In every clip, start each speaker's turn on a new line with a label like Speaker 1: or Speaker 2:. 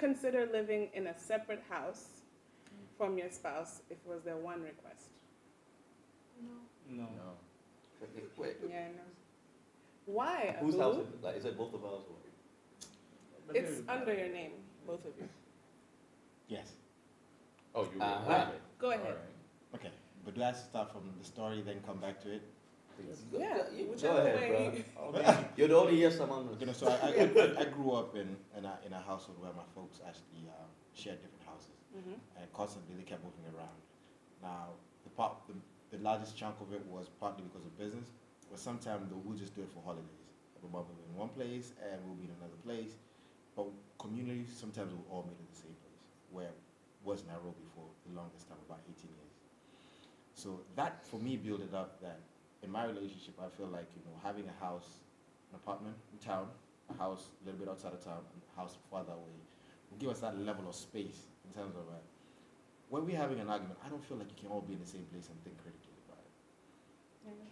Speaker 1: consider living in a separate house from your spouse if it was their one request?
Speaker 2: No.
Speaker 3: Wait.
Speaker 1: Yeah, no. Why?
Speaker 3: Whose
Speaker 1: Abu?
Speaker 3: house is it? Like, is it both of ours or?
Speaker 1: It's under your name, both of you.
Speaker 4: Yes.
Speaker 5: Oh, you
Speaker 3: Uh-huh.
Speaker 1: Go ahead.
Speaker 4: Okay. But do I have to start from the story, then come back to it?
Speaker 1: Yeah,
Speaker 3: you
Speaker 1: whichever
Speaker 3: go ahead,
Speaker 1: way.
Speaker 3: bro. You're the only yes among us.
Speaker 4: You know, so I grew up in a household where my folks actually shared different houses, and constantly they kept moving around. Now, the largest chunk of it was partly because of business, but sometimes we'll just do it for holidays. My mom will be in one place and we'll be in another place, but communally sometimes we'll all meet at the same place, where was Nairobi for the longest time, about 18 years. So that for me built it up that in my relationship, I feel like, having a house, an apartment in town, a house a little bit outside of town, and a house farther away, will give us that level of space in terms of, when we're having an argument, I don't feel like you can all be in the same place and think critically about it.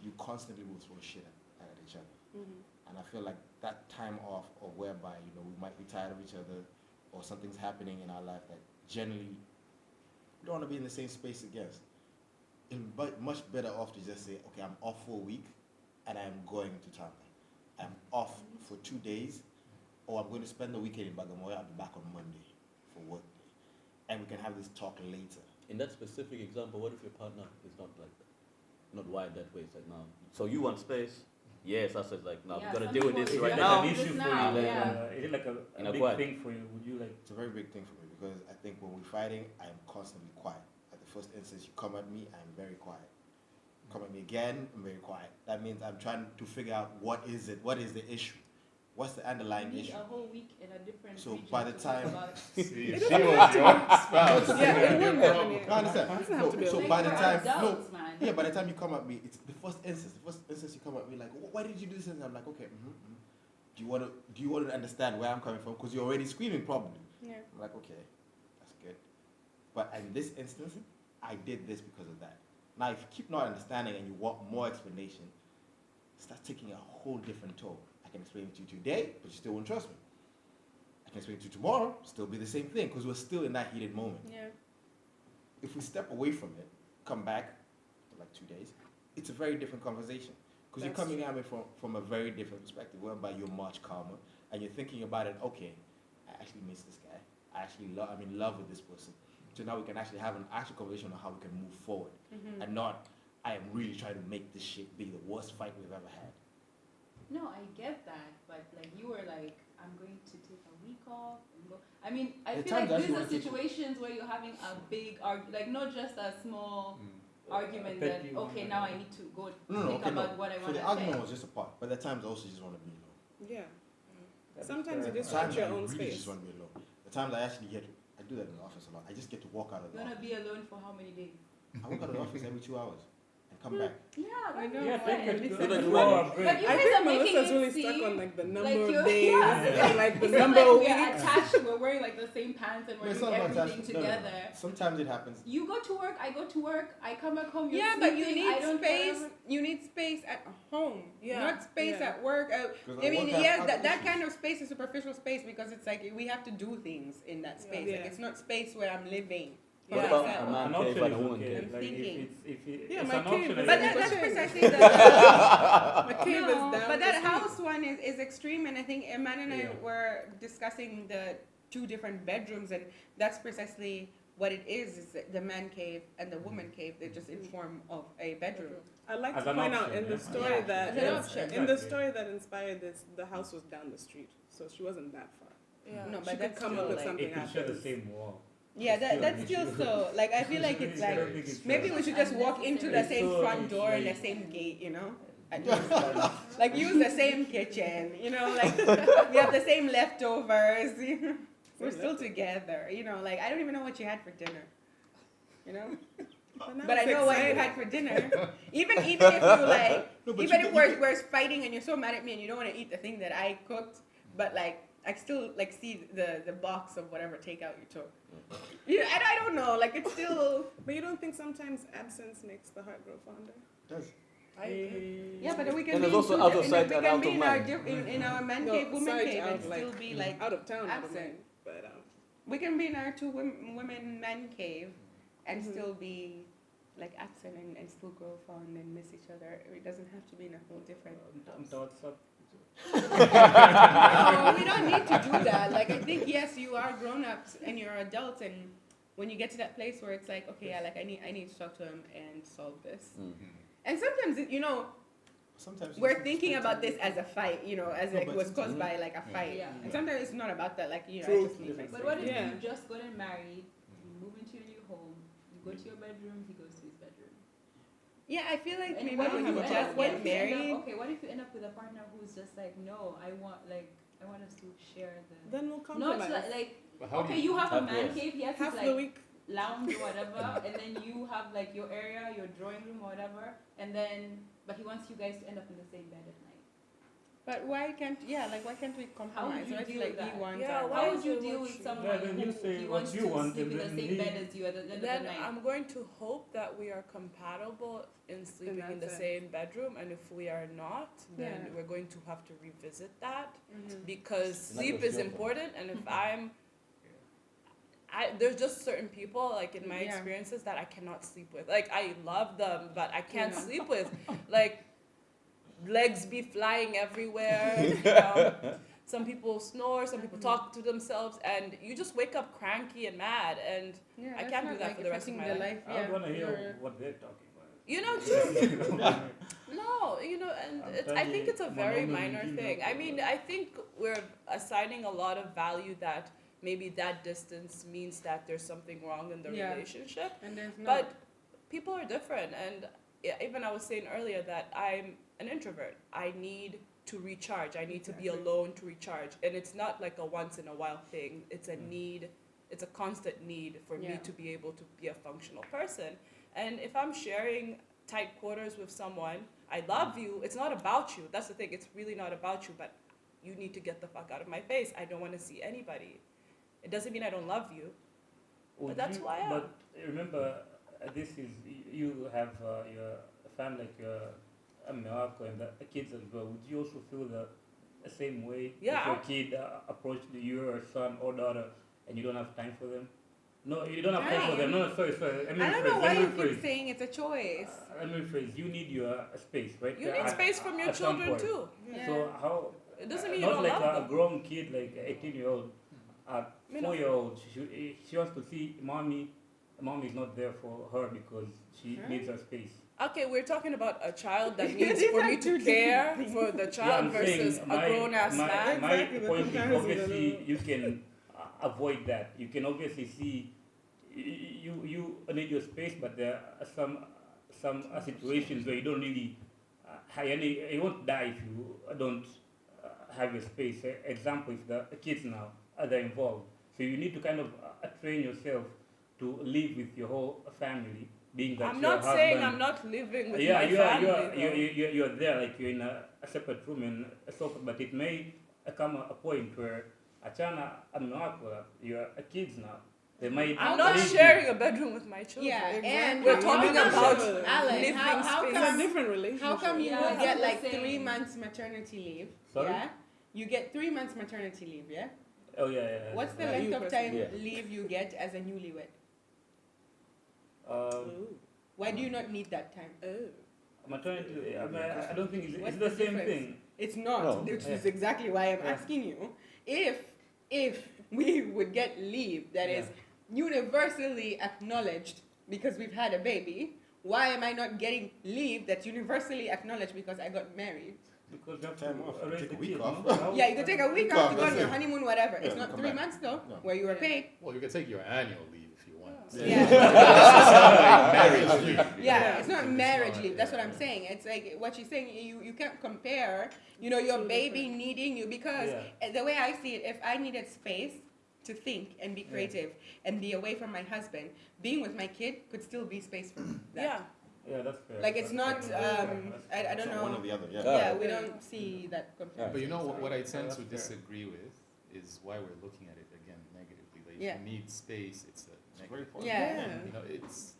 Speaker 4: You constantly will throw shit at each other. And I feel like that time off, or whereby, we might be tired of each other, or something's happening in our life that generally we don't want to be in the same space against. It's much better off to just say, okay, I'm off for a week and I'm going to town. I'm off for 2 days, or I'm going to spend the weekend in Bagamoyo. I'll be back on Monday for work day. And we can have this talk later.
Speaker 3: In that specific example, what if your partner is not like that? Not wired that way? It's like, no. So you want space? Yes, I said like, no, we're going to deal with this right now.
Speaker 2: Is it like an issue for you? Is it like a big thing for you? Would you like?
Speaker 4: It's a very big thing for me because I think when we're fighting, I am constantly quiet. At the first instance, you come at me, I'm very quiet. Come at me again, I'm very quiet. That means I'm trying to figure out what is the issue? What's the underlying issue?
Speaker 6: A whole week in a different
Speaker 4: So
Speaker 6: region
Speaker 4: by the
Speaker 6: to
Speaker 4: time,
Speaker 6: talk about
Speaker 5: She was your spouse.
Speaker 1: Yeah, it wouldn't happen.
Speaker 4: I understand.
Speaker 1: Doesn't have to be
Speaker 4: So
Speaker 6: Like,
Speaker 4: by the
Speaker 6: we're
Speaker 4: time,
Speaker 6: adults, man.
Speaker 4: yeah, by the time you come at me, it's the first instance you come at me like, why did you do this? And I'm like, okay, do you want to understand where I'm coming from? Because you're already screaming probably.
Speaker 1: Yeah.
Speaker 4: I'm like, okay, that's good. But in this instance, I did this because of that. Now, if you keep not understanding and you want more explanation, it starts taking a whole different tone. I can explain it to you today, but you still won't trust me. I can explain it to you tomorrow, still be the same thing, because we're still in that heated moment.
Speaker 1: Yeah.
Speaker 4: If we step away from it, come back for like 2 days, it's a very different conversation. Because you're coming at me from a very different perspective, whereby you're much calmer, and you're thinking about it, okay, I actually miss this guy. I'm in love with this person. So now we can actually have an actual conversation on how we can move forward. And not, I am really trying to make this shit be the worst fight we've ever had.
Speaker 6: No, I get that, but like you were like, I'm going to take a week off and go. I mean, I
Speaker 4: At
Speaker 6: feel like
Speaker 4: times,
Speaker 6: these are
Speaker 4: that's what
Speaker 6: situations where you're having a big argument, like not just a small argument
Speaker 2: pet
Speaker 6: that
Speaker 2: peeve.
Speaker 6: okay, now I need to go
Speaker 4: No,
Speaker 6: think
Speaker 4: okay,
Speaker 6: about what I
Speaker 4: So
Speaker 6: want
Speaker 4: the
Speaker 6: to
Speaker 4: argument
Speaker 6: say.
Speaker 4: was just a part, but at times also you just want to be alone.
Speaker 1: Yeah.
Speaker 2: That is
Speaker 1: Sometimes
Speaker 2: fair
Speaker 1: you just
Speaker 2: enough.
Speaker 1: want your own
Speaker 4: really
Speaker 1: space.
Speaker 4: just want to be alone. The times I actually I do that in the office a lot. I just get to walk out of
Speaker 6: You
Speaker 4: the
Speaker 6: wanna
Speaker 4: office.
Speaker 6: be alone for how many days?
Speaker 4: I walk out of the office every 2 hours and come back.
Speaker 6: Yeah,
Speaker 1: I know.
Speaker 2: Yeah, take
Speaker 1: Listen,
Speaker 2: it.
Speaker 1: but-
Speaker 2: Go 2
Speaker 6: But
Speaker 2: hour break.
Speaker 6: you
Speaker 1: I
Speaker 6: guys
Speaker 1: think
Speaker 6: are making
Speaker 1: Melissa's
Speaker 6: it
Speaker 1: really
Speaker 6: seem
Speaker 1: stuck on like the number
Speaker 6: like
Speaker 1: of
Speaker 6: you're-
Speaker 1: days
Speaker 6: yeah.
Speaker 1: and like the
Speaker 6: It's not
Speaker 1: number
Speaker 6: like
Speaker 1: of
Speaker 6: we're
Speaker 1: weeks.
Speaker 6: attached. We're wearing like the same pants and we're
Speaker 4: It's
Speaker 6: doing
Speaker 4: not about
Speaker 6: everything
Speaker 4: attachment. No, no, no.
Speaker 6: together.
Speaker 4: Sometimes it happens.
Speaker 6: You go to work, I go to work, I come back home. You're
Speaker 7: Yeah, but you
Speaker 6: sleeping, I
Speaker 7: need
Speaker 6: don't
Speaker 7: space.
Speaker 6: care.
Speaker 7: You need space at home,
Speaker 1: Yeah,
Speaker 7: not space
Speaker 1: yeah.
Speaker 7: at work.
Speaker 4: Because
Speaker 7: I mean,
Speaker 4: work has
Speaker 7: yes,
Speaker 4: other
Speaker 7: that
Speaker 4: issues.
Speaker 7: kind of space is superficial space because it's like we have to do things in that space.
Speaker 1: Yeah.
Speaker 7: Like it's not space where I'm living.
Speaker 1: Yeah.
Speaker 3: What about
Speaker 7: myself.
Speaker 3: a man
Speaker 2: An
Speaker 3: cave
Speaker 2: option
Speaker 3: and a
Speaker 2: is
Speaker 3: woman
Speaker 2: okay.
Speaker 3: cave?
Speaker 7: I'm
Speaker 2: Like
Speaker 7: thinking.
Speaker 2: if it,
Speaker 1: Yeah,
Speaker 2: it's
Speaker 1: my
Speaker 2: an
Speaker 1: cave
Speaker 2: option.
Speaker 1: is
Speaker 7: But
Speaker 1: like-
Speaker 2: like-
Speaker 7: that's precisely the.
Speaker 1: My cave is down.
Speaker 7: But that
Speaker 1: the street.
Speaker 7: house one is extreme, and I think Eman and I
Speaker 2: Yeah.
Speaker 7: were discussing the 2 different bedrooms, and that's precisely what it is the man cave and the woman cave. They're just in form of a bedroom.
Speaker 1: I'd like
Speaker 2: As
Speaker 1: to
Speaker 2: an
Speaker 1: point out
Speaker 2: option,
Speaker 1: in the
Speaker 2: yeah.
Speaker 1: story
Speaker 7: Yeah,
Speaker 1: that
Speaker 7: as an option.
Speaker 1: in the
Speaker 2: Exactly.
Speaker 1: story that inspired this, the house was down the street, so she wasn't that far.
Speaker 6: Yeah.
Speaker 7: No,
Speaker 1: She
Speaker 7: but
Speaker 1: could
Speaker 7: that's
Speaker 1: come
Speaker 7: still
Speaker 1: up with
Speaker 7: like,
Speaker 1: something
Speaker 2: It can share the
Speaker 1: after.
Speaker 2: same wall.
Speaker 7: Yeah,
Speaker 2: It's still
Speaker 7: that's
Speaker 2: an
Speaker 7: still
Speaker 2: issue.
Speaker 7: so. Like I feel like it's
Speaker 2: I don't
Speaker 7: like
Speaker 2: think it's
Speaker 7: maybe we should just walk into the
Speaker 2: It's
Speaker 7: same
Speaker 2: so
Speaker 7: front door and the
Speaker 2: like-
Speaker 7: same gate, you know, and just like use the same kitchen, you know, like we have the same leftovers. We're still together, you know. Like I don't even know what you had for dinner, you know.
Speaker 1: now
Speaker 7: But I
Speaker 1: it's
Speaker 7: know what you
Speaker 1: exciting.
Speaker 7: had for dinner. Even if you like,
Speaker 4: No, but
Speaker 7: even
Speaker 4: you
Speaker 7: if
Speaker 4: can-
Speaker 7: we're fighting and you're so mad at me and you don't want to eat the thing that I cooked, but like I still like see the box of whatever takeout you took. Yeah, I don't know. Like it's still.
Speaker 1: But you don't think sometimes absence makes the heart grow fonder?
Speaker 4: It does.
Speaker 1: I agree.
Speaker 7: Yeah, but we can
Speaker 3: And
Speaker 7: be
Speaker 3: there's also
Speaker 7: in
Speaker 3: out of
Speaker 7: we
Speaker 3: sight
Speaker 7: can
Speaker 3: and out
Speaker 7: be
Speaker 3: of mind.
Speaker 7: in our man
Speaker 1: No,
Speaker 7: cave, woman
Speaker 1: sight
Speaker 7: cave,
Speaker 1: out,
Speaker 7: and still
Speaker 1: like,
Speaker 7: be like
Speaker 1: out of town, out of
Speaker 7: absent.
Speaker 1: mind. But
Speaker 7: We can be in our two women man cave and still be like accent and still grow fond and miss each other. It doesn't have to be in a whole different house. No, we don't need to do that. Like, I think, yes, you are grown-ups and you're adults, and when you get to that place where it's like, okay, yeah, like I need to talk to him and solve this. And sometimes,
Speaker 4: Sometimes
Speaker 7: we're thinking about this as a fight, as it
Speaker 4: but
Speaker 7: was caused by like a fight.
Speaker 6: Yeah.
Speaker 7: And sometimes it's not about that, like, I just need my
Speaker 6: But
Speaker 7: space.
Speaker 6: what if
Speaker 1: Yeah.
Speaker 6: you just gotten married, you move into your new home, you go to your bedroom, he goes to his bedroom.
Speaker 7: Yeah, I feel like
Speaker 6: And
Speaker 7: maybe
Speaker 6: what
Speaker 7: when
Speaker 6: if
Speaker 7: you
Speaker 6: you end
Speaker 7: just
Speaker 6: up- what
Speaker 7: get
Speaker 6: if you end up-
Speaker 7: married.
Speaker 6: Okay, what if you end up with a partner who's just like, no, I want us to share the.
Speaker 1: Then we'll
Speaker 6: Not
Speaker 1: compromise.
Speaker 6: like
Speaker 5: But how
Speaker 6: okay,
Speaker 5: do
Speaker 6: you have a
Speaker 3: Half
Speaker 6: man
Speaker 3: yours.
Speaker 6: cave, he has
Speaker 1: Half
Speaker 6: his
Speaker 1: the
Speaker 6: like
Speaker 1: week.
Speaker 6: lounge or whatever, and then you have like your area, your drawing room or whatever, and then but he wants you guys to end up in the same bed at night.
Speaker 7: But why can't we compromise?
Speaker 6: you
Speaker 7: Right?
Speaker 6: deal
Speaker 7: Like
Speaker 6: with that?
Speaker 7: he wants
Speaker 1: Yeah,
Speaker 7: our
Speaker 1: why
Speaker 6: How
Speaker 7: house.
Speaker 6: would you
Speaker 1: is it
Speaker 6: deal
Speaker 1: what
Speaker 6: with
Speaker 1: you-
Speaker 6: someone
Speaker 2: Yeah, then you
Speaker 6: who
Speaker 2: say
Speaker 6: he
Speaker 2: what
Speaker 6: wants
Speaker 2: you
Speaker 6: to
Speaker 2: want
Speaker 6: sleep
Speaker 2: and
Speaker 6: in the
Speaker 2: then
Speaker 6: same
Speaker 2: leave.
Speaker 6: bed as you at the end of
Speaker 8: Then
Speaker 6: the night?
Speaker 8: I'm going to hope that we are compatible in sleeping in the
Speaker 1: that's it.
Speaker 8: same bedroom, and if we are not, then
Speaker 7: Yeah.
Speaker 8: we're going to have to revisit that
Speaker 7: Mhm.
Speaker 8: because
Speaker 3: Not
Speaker 8: sleep
Speaker 3: just
Speaker 8: is
Speaker 3: your
Speaker 8: important. And if there's just certain people, like in my
Speaker 7: Yeah.
Speaker 8: experiences, that I cannot sleep with. Like I love them, but I can't
Speaker 7: Yeah.
Speaker 8: sleep with. Like legs be flying everywhere. Some people snore, some people talk to themselves, and you just wake up cranky and mad. And
Speaker 7: Yeah,
Speaker 8: I
Speaker 7: that's
Speaker 8: can't
Speaker 7: not,
Speaker 8: do that
Speaker 7: like,
Speaker 8: for the rest of
Speaker 7: affecting
Speaker 8: my
Speaker 7: the
Speaker 8: life.
Speaker 2: I would want to hear
Speaker 7: you're-
Speaker 2: what they're talking about.
Speaker 8: No, and
Speaker 2: I'm
Speaker 8: I
Speaker 2: telling
Speaker 8: think
Speaker 2: you,
Speaker 8: it's a very
Speaker 2: monogamy,
Speaker 8: minor
Speaker 2: you
Speaker 8: thing.
Speaker 2: know.
Speaker 8: I mean, I think we're assigning a lot of value that maybe that distance means that there's something wrong in the
Speaker 7: Yeah.
Speaker 8: relationship.
Speaker 7: And there's no.
Speaker 8: But people are different, and even I was saying earlier that I'm an introvert. I need to recharge. I need to be
Speaker 7: Exactly.
Speaker 8: alone to recharge, and it's not like a once in a while thing. It's a need. It's a constant need for me
Speaker 7: Yeah.
Speaker 8: to be able to be a functional person. And if I'm sharing tight quarters with someone, I love you. It's not about you. That's the thing. It's really not about you. But you need to get the fuck out of my face. I don't want to see anybody. It doesn't mean I don't love you.
Speaker 2: Would
Speaker 8: that's
Speaker 2: you-
Speaker 8: who I am.
Speaker 2: But remember, this is you have your family, like your Morocco and the kids as well. Would you also feel the same way
Speaker 8: Yeah.
Speaker 2: if your kid approached you or son or daughter and you don't have time for them? No, you don't have time for them. No, sorry. Let me
Speaker 7: I don't know
Speaker 2: rephrase,
Speaker 7: why
Speaker 2: let me
Speaker 7: you keep
Speaker 2: rephrase.
Speaker 7: saying it's a choice.
Speaker 2: Let me rephrase. You need your space, right?
Speaker 8: You need space from your
Speaker 2: at some
Speaker 8: children
Speaker 2: point.
Speaker 8: too.
Speaker 7: Yeah.
Speaker 2: So how?
Speaker 8: It doesn't mean you
Speaker 2: not
Speaker 8: don't
Speaker 2: like
Speaker 8: love
Speaker 2: a
Speaker 8: them.
Speaker 2: grown kid, like 18-year-old, a
Speaker 8: You know.
Speaker 2: 4-year-old. She wants to see mommy. Mommy is not there for her because she
Speaker 7: Huh?
Speaker 2: needs her space.
Speaker 8: Okay, we're talking about a child that
Speaker 7: Yeah,
Speaker 8: needs
Speaker 7: these
Speaker 8: for
Speaker 7: are
Speaker 8: me
Speaker 7: two
Speaker 8: to
Speaker 7: different
Speaker 8: care
Speaker 7: things.
Speaker 8: for the
Speaker 2: Yeah,
Speaker 8: child
Speaker 2: I'm
Speaker 8: versus
Speaker 2: saying
Speaker 8: a grown ass man.
Speaker 2: my
Speaker 1: Exactly, the
Speaker 2: point is
Speaker 1: comparison,
Speaker 2: obviously
Speaker 1: I know.
Speaker 2: you can avoid that. You can obviously see you need your space, but there are some situations where you don't really you won't die if you don't have your space. Example, if the kids now are involved, so you need to kind of train yourself to live with your whole family. Being that
Speaker 8: I'm
Speaker 2: your
Speaker 8: not saying
Speaker 2: husband-
Speaker 8: I'm not living with
Speaker 2: yeah,
Speaker 8: my
Speaker 2: you are,
Speaker 8: family.
Speaker 2: you are,
Speaker 8: though.
Speaker 2: you're there, like you're in a separate room and a sofa, but it may come a point where Achana and Noakwa, you're kids now. They might
Speaker 8: I'm not
Speaker 2: leave you.
Speaker 8: sharing a bedroom with my children.
Speaker 7: Yeah,
Speaker 1: Exactly.
Speaker 7: and
Speaker 8: We're
Speaker 1: How
Speaker 8: talking
Speaker 1: come-
Speaker 8: about
Speaker 7: Alan,
Speaker 8: living
Speaker 7: how
Speaker 8: space.
Speaker 1: It's a
Speaker 7: come
Speaker 1: different relationship.
Speaker 7: How come you
Speaker 6: Yeah,
Speaker 7: would
Speaker 6: that's
Speaker 7: get
Speaker 6: what
Speaker 7: like
Speaker 6: I'm saying.
Speaker 7: 3 months maternity leave?
Speaker 2: Sorry?
Speaker 7: Yeah, you get 3 months maternity leave. Yeah.
Speaker 2: Oh, yeah.
Speaker 7: What's the
Speaker 1: Yeah,
Speaker 7: length
Speaker 1: you
Speaker 7: of
Speaker 1: personally.
Speaker 7: time
Speaker 3: Yeah.
Speaker 7: leave you get as a newlywed?
Speaker 1: Ooh.
Speaker 7: Why do you not need that time?
Speaker 1: Oh.
Speaker 2: Maternity, I mean, I don't think
Speaker 7: What's
Speaker 2: it's the
Speaker 7: the
Speaker 2: same
Speaker 7: difference?
Speaker 2: thing.
Speaker 7: It's not.
Speaker 3: No.
Speaker 7: Which
Speaker 2: Yeah.
Speaker 7: is exactly why I'm
Speaker 2: Yeah.
Speaker 7: asking you. If we would get leave that is universally acknowledged because we've had a baby, why am I not getting leave that's universally acknowledged because I got married?
Speaker 2: Because you have
Speaker 4: Time
Speaker 2: to
Speaker 4: off.
Speaker 2: raise
Speaker 4: Take
Speaker 2: the
Speaker 4: a week
Speaker 2: kid,
Speaker 4: off.
Speaker 2: no? How-
Speaker 7: Yeah, you could take a week
Speaker 4: Week
Speaker 7: off
Speaker 4: off,
Speaker 7: to go on
Speaker 4: that's
Speaker 7: your
Speaker 4: it.
Speaker 7: honeymoon, whatever.
Speaker 4: Yeah,
Speaker 7: It's not
Speaker 4: come
Speaker 7: 3
Speaker 4: back.
Speaker 7: months though,
Speaker 4: No.
Speaker 7: where you were paid.
Speaker 5: Well, you can take your annual leave if you want.
Speaker 7: Yeah.
Speaker 5: Like marriage leave.
Speaker 7: Yeah, it's not
Speaker 5: It's
Speaker 7: marriage
Speaker 5: not,
Speaker 7: leave. That's
Speaker 5: yeah.
Speaker 7: what I'm saying. It's like what she's saying. You can't compare. Your baby needing you because the way I see it, if I needed space to think and be creative and be away from my husband, being with my kid could still be space for that.
Speaker 8: Yeah.
Speaker 2: Yeah, that's fair.
Speaker 7: Like it's not.
Speaker 2: That's fair.
Speaker 7: I don't
Speaker 4: So one or
Speaker 7: know.
Speaker 4: the other, yeah.
Speaker 7: Yeah, we don't see that comparison.
Speaker 5: But you know what I tend
Speaker 2: That's
Speaker 5: to
Speaker 2: fair.
Speaker 5: disagree with is why we're looking at it again negatively. Like
Speaker 7: Yeah.
Speaker 5: if you need space, it's a
Speaker 4: It's very
Speaker 5: negative.
Speaker 4: important.
Speaker 7: Yeah.
Speaker 5: You know, it's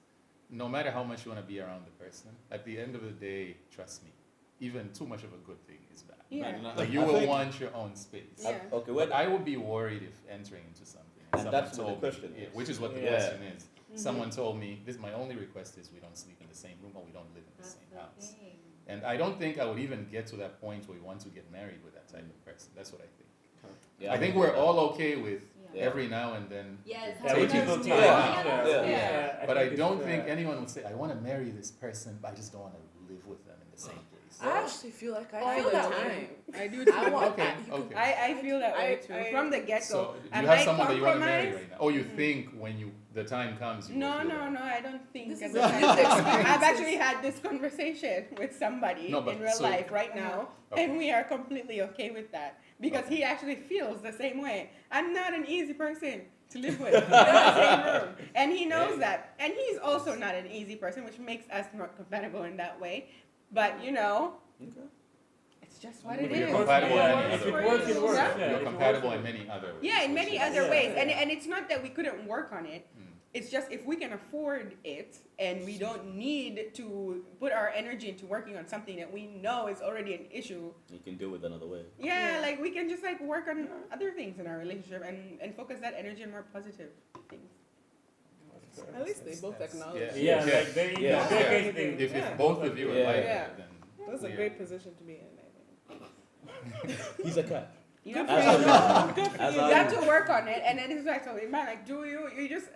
Speaker 5: no matter how much you want to be around the person, at the end of the day, trust me, even too much of a good thing is bad.
Speaker 7: Yeah.
Speaker 4: And
Speaker 5: Like you
Speaker 3: I
Speaker 5: will
Speaker 3: think-
Speaker 5: want your own space.
Speaker 7: Yeah.
Speaker 3: Okay,
Speaker 5: But I would be worried if entering into something.
Speaker 3: I
Speaker 5: someone
Speaker 3: that's what
Speaker 5: told
Speaker 3: the
Speaker 5: me,
Speaker 3: question
Speaker 5: yeah,
Speaker 3: is.
Speaker 5: which is what the
Speaker 3: Yeah.
Speaker 5: question is. Someone told me, this my only request is we don't sleep in the same room or we don't live in the
Speaker 6: That's
Speaker 5: same
Speaker 6: the
Speaker 5: house.
Speaker 6: thing.
Speaker 5: And I don't think I would even get to that point where we want to get married with that type of person. That's what I think.
Speaker 3: Yeah,
Speaker 5: I think we're all okay with
Speaker 6: Yeah.
Speaker 5: every now and then.
Speaker 6: Yes.
Speaker 2: Yeah, which is
Speaker 5: taking
Speaker 2: okay.
Speaker 5: time out.
Speaker 3: Yeah.
Speaker 5: But I
Speaker 2: think
Speaker 5: don't
Speaker 2: it's,
Speaker 5: think anyone would say, I want to marry this person, but I just don't want to live with them in the same place.
Speaker 8: I actually feel like I
Speaker 7: All
Speaker 8: feel
Speaker 7: the
Speaker 8: that
Speaker 7: time.
Speaker 8: way.
Speaker 7: I do
Speaker 8: I
Speaker 7: too.
Speaker 8: want.
Speaker 5: Okay,
Speaker 8: you could-
Speaker 5: okay.
Speaker 7: I feel that way too. From the get
Speaker 5: So,
Speaker 7: go.
Speaker 5: do
Speaker 7: I
Speaker 5: you have
Speaker 7: might
Speaker 5: someone that you want to marry
Speaker 7: compromise.
Speaker 5: right now? Or you think when the time comes, you will
Speaker 7: No,
Speaker 5: feel
Speaker 7: no,
Speaker 5: that?
Speaker 7: no, I don't think.
Speaker 8: This
Speaker 7: at
Speaker 8: is
Speaker 7: the
Speaker 8: a
Speaker 7: time.
Speaker 8: lived experience.
Speaker 7: I've actually had this conversation with somebody
Speaker 5: No, but
Speaker 7: in real
Speaker 5: so-
Speaker 7: life right now,
Speaker 5: Okay.
Speaker 7: and we are completely okay with that because he actually feels the same way. I'm not an easy person to live with in the same room, and he knows that. And he's also not an easy person, which makes us not compatible in that way. But you know,
Speaker 3: Okay.
Speaker 7: it's just what
Speaker 5: If
Speaker 7: it
Speaker 5: you're
Speaker 7: is.
Speaker 5: compatible
Speaker 7: What
Speaker 5: in
Speaker 7: works
Speaker 5: any
Speaker 2: If
Speaker 5: other
Speaker 2: it
Speaker 7: for
Speaker 2: works,
Speaker 7: you.
Speaker 2: it works.
Speaker 7: Yeah.
Speaker 2: Yeah, if
Speaker 5: You're
Speaker 2: it
Speaker 5: compatible
Speaker 2: works,
Speaker 5: in many other ways.
Speaker 7: Yeah, in many
Speaker 5: which is-
Speaker 7: other
Speaker 2: Yeah.
Speaker 7: ways, and it's not that we couldn't work on it.
Speaker 5: Mm.
Speaker 7: It's just if we can afford it and we don't need to put our energy into working on something that we know is already an issue.
Speaker 3: You can do it another way.
Speaker 7: Yeah,
Speaker 8: Yeah.
Speaker 7: like we can just like work on other things in our relationship and focus that energy on more positive things.
Speaker 1: At least they both acknowledge.
Speaker 2: Yeah,
Speaker 5: Yeah.
Speaker 2: like they,
Speaker 3: Yeah.
Speaker 2: they're
Speaker 1: Yeah.
Speaker 2: getting-
Speaker 5: If
Speaker 1: Yeah.
Speaker 5: both of you are
Speaker 3: Yeah.
Speaker 5: like
Speaker 1: Yeah.
Speaker 5: that, then
Speaker 1: That's a
Speaker 5: we are-
Speaker 1: great position to be in, I think.
Speaker 3: He's a cat.
Speaker 7: You have,
Speaker 3: As
Speaker 7: to,
Speaker 3: are you. As
Speaker 7: you
Speaker 3: are
Speaker 7: have
Speaker 3: you.
Speaker 7: to work on it, and then it's like, so man, like, do you just,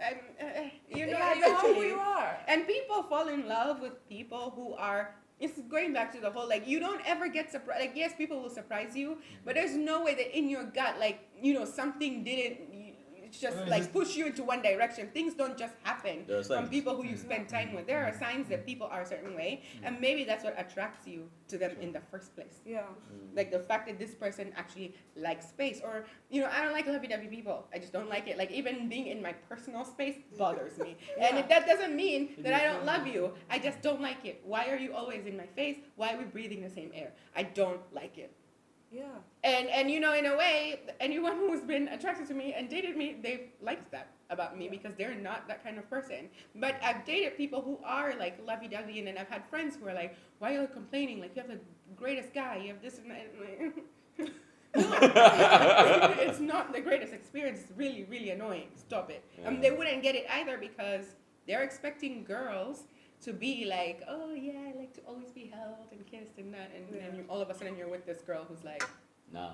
Speaker 7: you know,
Speaker 8: Yeah, you are who
Speaker 7: eventually.
Speaker 8: you are.
Speaker 7: And people fall in love with people who are. It's going back to the whole like you don't ever get surprised. Like yes, people will surprise you, but there's no way that in your gut, like you know, something didn't. It's just like push you into one direction. Things don't just happen
Speaker 3: There are
Speaker 7: from
Speaker 3: signs.
Speaker 7: people who you spend time with. There are signs that people are a certain way, and maybe that's what attracts you to them in the first place.
Speaker 8: Yeah.
Speaker 7: Like the fact that this person actually likes space, or you know, I don't like lovey-dovey people. I just don't like it. Like even being in my personal space bothers me, and that doesn't mean that I don't love you. I just don't like it. Why are you always in my face? Why are we breathing the same air? I don't like it.
Speaker 8: Yeah.
Speaker 7: And you know, in a way, anyone who's been attracted to me and dated me, they've liked that about me because they're not that kind of person. But I've dated people who are like lovey-dovey, and then I've had friends who are like, "Why are you complaining? Like you have the greatest guy, you have this and that." And like, no, it's not the greatest experience. It's really, really annoying. Stop it. They wouldn't get it either because they're expecting girls to be like, oh yeah, I like to always be held and kissed and that, and then all of a sudden you're with this girl who's like,
Speaker 3: Nah.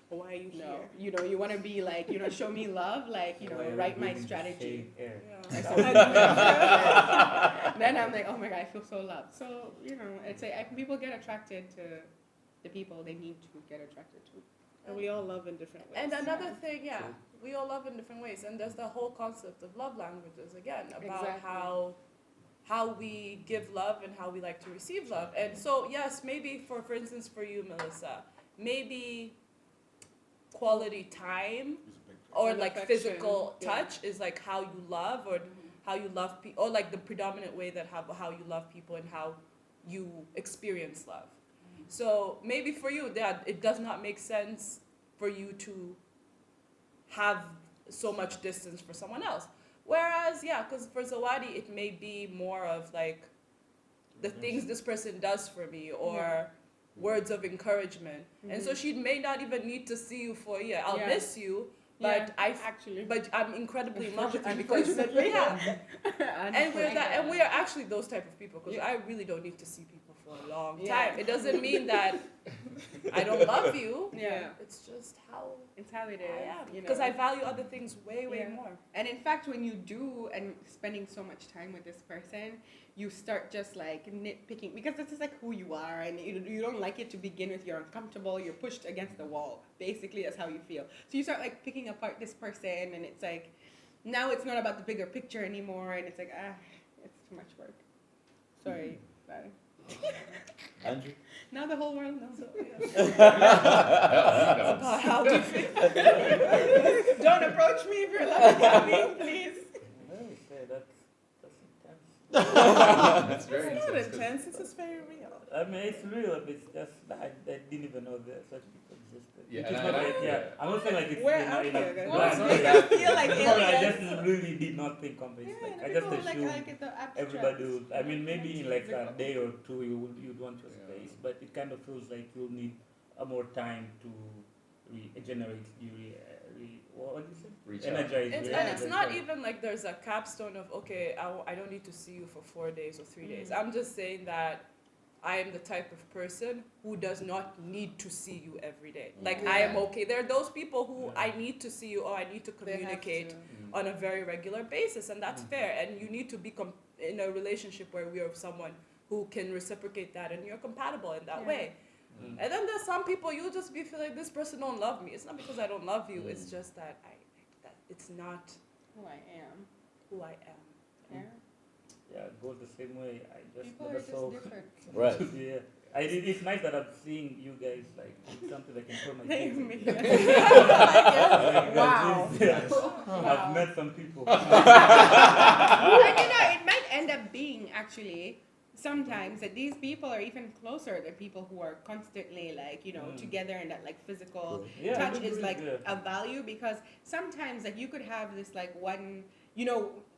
Speaker 1: Why are you
Speaker 7: no,
Speaker 1: here?
Speaker 7: you know, you want to be like, you know, show me love, like, you know,
Speaker 2: Why are we
Speaker 7: write my
Speaker 2: breathing the
Speaker 7: strategy.
Speaker 2: same air?
Speaker 8: Yeah.
Speaker 7: I said, then I'm like, oh my god, I feel so loved. So you know, it's people get attracted to the people they need to get attracted to.
Speaker 1: And we all love in different ways.
Speaker 8: And another thing, yeah, we all love in different ways, and there's the whole concept of love languages again about
Speaker 7: Exactly.
Speaker 8: how we give love and how we like to receive love. And so yes, maybe for instance for you, Melissa, maybe quality time or
Speaker 1: And
Speaker 8: like
Speaker 1: affection,
Speaker 8: physical
Speaker 1: yeah.
Speaker 8: touch is like how you love or how you love people, or like the predominant way that how you love people and how you experience love. So maybe for you that it does not make sense for you to have so much distance for someone else. Whereas, yeah, because for Zawadi, it may be more of like the things this person does for me or words of encouragement. And so she may not even need to see you for a year. I'll
Speaker 7: Yeah.
Speaker 8: miss you,
Speaker 7: Yeah,
Speaker 8: but
Speaker 7: actually,
Speaker 8: but I'm incredibly in love with you because
Speaker 7: Unfortunately.
Speaker 8: yeah. And we are actually those type of people because I really don't need to see people for a long
Speaker 7: Yeah.
Speaker 8: time. It doesn't mean that I don't love you.
Speaker 7: Yeah.
Speaker 8: It's just how
Speaker 7: It's how it is.
Speaker 8: I am.
Speaker 7: you
Speaker 8: Because
Speaker 7: know.
Speaker 8: I value other things way
Speaker 7: Yeah.
Speaker 8: more.
Speaker 7: And in fact, when you do and spending so much time with this person, you start just like nitpicking because this is like who you are, and you don't like it to begin with. You're uncomfortable. You're pushed against the wall. Basically, that's how you feel. So you start like picking apart this person, and it's like now it's not about the bigger picture anymore, and it's like it's too much work. Sorry, bye.
Speaker 3: Andrew?
Speaker 7: Now the whole world knows.
Speaker 8: About how we feel.
Speaker 7: Don't approach me if you're loving me, please.
Speaker 2: Well, say that's intense.
Speaker 5: That's very
Speaker 1: It's not
Speaker 5: intense.
Speaker 1: intense, it's just very real.
Speaker 2: I mean, it's real, but it's just I didn't even know that such people existed.
Speaker 5: Yeah,
Speaker 2: Which is
Speaker 5: and
Speaker 2: not
Speaker 5: I-
Speaker 2: like, yeah, I'm not saying like it's
Speaker 1: We're
Speaker 2: in a-
Speaker 1: out
Speaker 2: in a
Speaker 1: here, guys.
Speaker 5: No,
Speaker 2: blind
Speaker 5: it's not
Speaker 2: way.
Speaker 5: that.
Speaker 7: Feel like
Speaker 2: Sorry, I
Speaker 7: aliens.
Speaker 2: just really did not think of it.
Speaker 7: Yeah,
Speaker 2: Like,
Speaker 7: and
Speaker 2: I just
Speaker 7: people
Speaker 2: assumed
Speaker 7: like the abstract.
Speaker 2: everybody would. I mean, maybe in like a
Speaker 7: Physical.
Speaker 2: day or two you'd want your
Speaker 5: Yeah.
Speaker 2: space, but it kind of feels like you'll need more time to regenerates you. What do you say?
Speaker 5: Recharge.
Speaker 2: Energize.
Speaker 8: And it's not even like there's a capstone of, okay, I don't need to see you for 4 days or 3 days. I'm just saying that I am the type of person who does not need to see you every day. Like, I am okay. There are those people who I need to see you or I need to
Speaker 1: They have
Speaker 8: communicate
Speaker 1: to.
Speaker 8: on a very regular basis, and that's fair. And you need to be in a relationship where we are someone who can reciprocate that and you're compatible in that way. And then there's some people you'll just be feeling like this person don't love me. It's not because I don't love you. It's just that it's not
Speaker 7: Who I am.
Speaker 8: who I am.
Speaker 7: Yeah.
Speaker 2: Yeah, it goes the same way. I just
Speaker 7: People are
Speaker 2: never
Speaker 7: just
Speaker 2: saw.
Speaker 7: different.
Speaker 3: Right.
Speaker 2: Yeah. It's nice that I'm seeing you guys like it's something that can turn my
Speaker 7: Thanks,
Speaker 2: face.
Speaker 7: me.
Speaker 2: Wow.
Speaker 7: Wow.
Speaker 2: I've met some people.
Speaker 7: And it might end up being actually sometimes that these people are even closer than people who are constantly like, together, and that like physical
Speaker 2: Yeah,
Speaker 7: touch
Speaker 2: good
Speaker 7: is
Speaker 2: read,
Speaker 7: like
Speaker 2: yeah.
Speaker 7: a value, because sometimes like you could have this like one,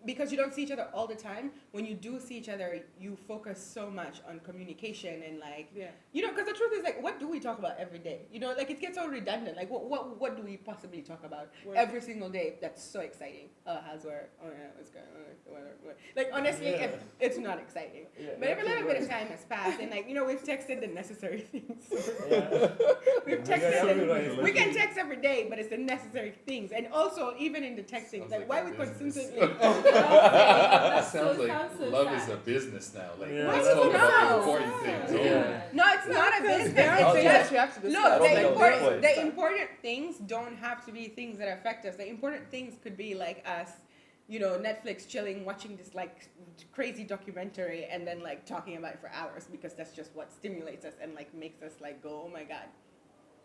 Speaker 7: because you don't see each other all the time. When you do see each other, you focus so much on communication and like, because the truth is like, what do we talk about every day? Like it gets so redundant. Like what do we possibly talk about every single day? That's so exciting. Oh, how's work? Oh yeah, what's going on? Whatever. Like honestly, it's not exciting.
Speaker 2: Yeah,
Speaker 7: But every little bit of time has passed, and like we've texted the necessary things. We've texted. We can text every day, but it's the necessary things. And also, even in the texting,
Speaker 5: Sounds
Speaker 7: like
Speaker 5: like
Speaker 7: why
Speaker 5: a
Speaker 7: we
Speaker 5: business.
Speaker 7: consistently.
Speaker 5: It sounds like
Speaker 6: sounds so
Speaker 5: love
Speaker 6: sad.
Speaker 5: is a business now. Like,
Speaker 2: Yeah.
Speaker 5: let's
Speaker 2: Why
Speaker 5: talk
Speaker 2: is it
Speaker 5: about the
Speaker 7: not?
Speaker 5: important things.
Speaker 2: Yeah.
Speaker 7: No, it's not a business.
Speaker 1: There are
Speaker 7: It's
Speaker 1: things
Speaker 7: just
Speaker 1: that you have to discuss.
Speaker 7: look.
Speaker 3: That's the
Speaker 7: The
Speaker 3: point.
Speaker 7: important things don't have to be things that affect us. The important things could be like us, Netflix chilling, watching this like crazy documentary, and then like talking about it for hours, because that's just what stimulates us and like makes us like go, oh my god.